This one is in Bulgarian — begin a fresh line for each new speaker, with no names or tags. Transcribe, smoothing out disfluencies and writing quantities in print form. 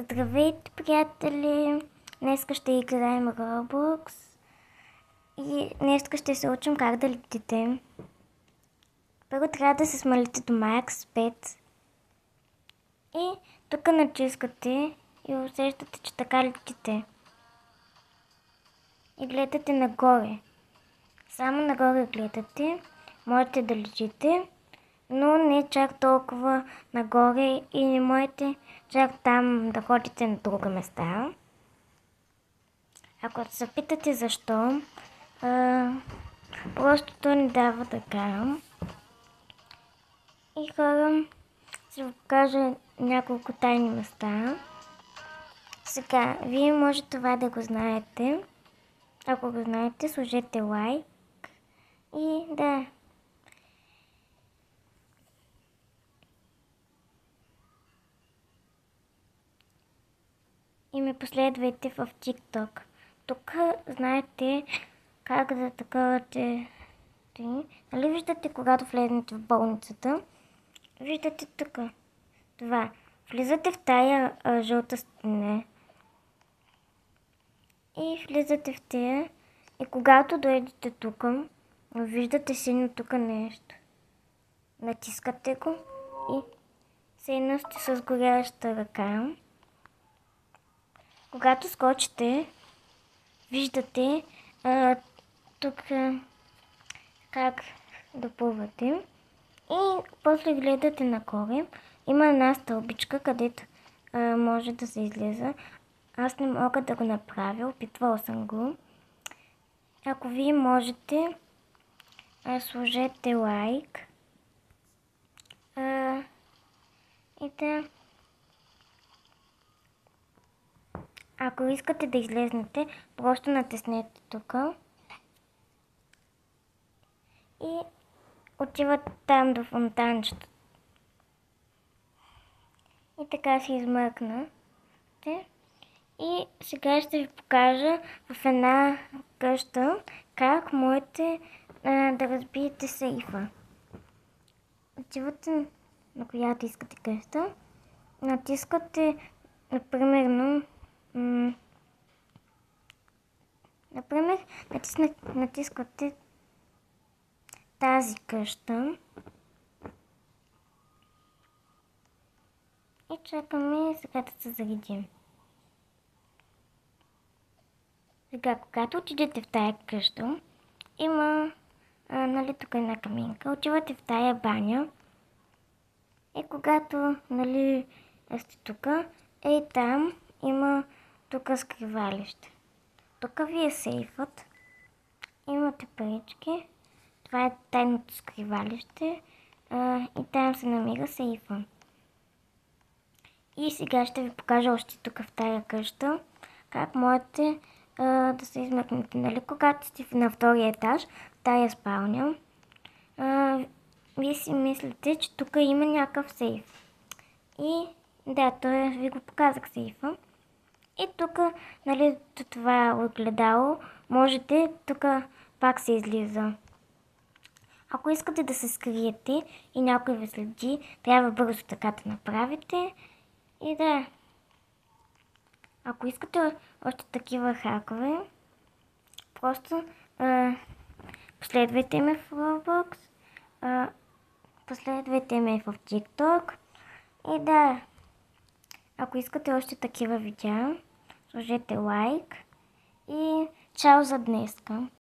Здравейте, приятели! Днеска ще играем Roblox и днеска ще се учим как да летите. Първо трябва да се смалите до Max 5 и тук натискате и усещате, че така летите. И гледате нагоре. Само нагоре гледате, можете да летите, но не чак толкова нагоре и не можете чак там да ходите на друга места. Ако се питате защо, просто то ни дава да карам. И хора, ще ви покажа няколко тайни места. Сега, вие може това да го знаете. Ако го знаете, сложете лайк. И да. И ме последвайте в TikTok. Тук знаете как да таковате. Нали виждате, когато влезнете в болницата? Виждате тук. Това. Влизате в тая жълта стена. И влизате в тая. И когато дойдете тук, виждате синьо тук нещо. Натискате го и синьо сте с горяща ръка. Когато скочите, виждате тук как да плувате. И после гледате нагоре. Има една стълбичка, където може да се излиза. Аз не мога да го направя, опитвала съм го. Ако вие можете, сложете лайк. И да. Ако искате да излезнете, просто натиснете тук. И отивате там до фонтанчето. И така се измъкнате. И сега ще ви покажа в една къща как можете да разбиете сейфа. Отивате на която искате къща. Натискате, например, натискате тази къща и чакаме сега да се заредим. Сега, когато отидете в тая къща, има, нали, тук една каминка, отивате в тая баня и когато, нали, сте тук, там има тук скривалище. Тук ви е сейфът, имате парички, това е тайното скривалище и там се намира сейфа. И сега ще ви покажа още тук в тая къща как можете да се измъкнете. Нали, когато сте на втория етаж, в тая спалня, вие си мислите, че тук има някакъв сейф. И да, той ви го показах сейфа. И тук, нали, това огледало, можете, тук пак се излиза. Ако искате да се скриете и някой ви следи, трябва бързо така да направите. И да. Ако искате още такива хакове, просто последвайте ме в Roblox, последвайте ме в TikTok. И да. Ако искате още такива видеа, сложете лайк и чао за днеска.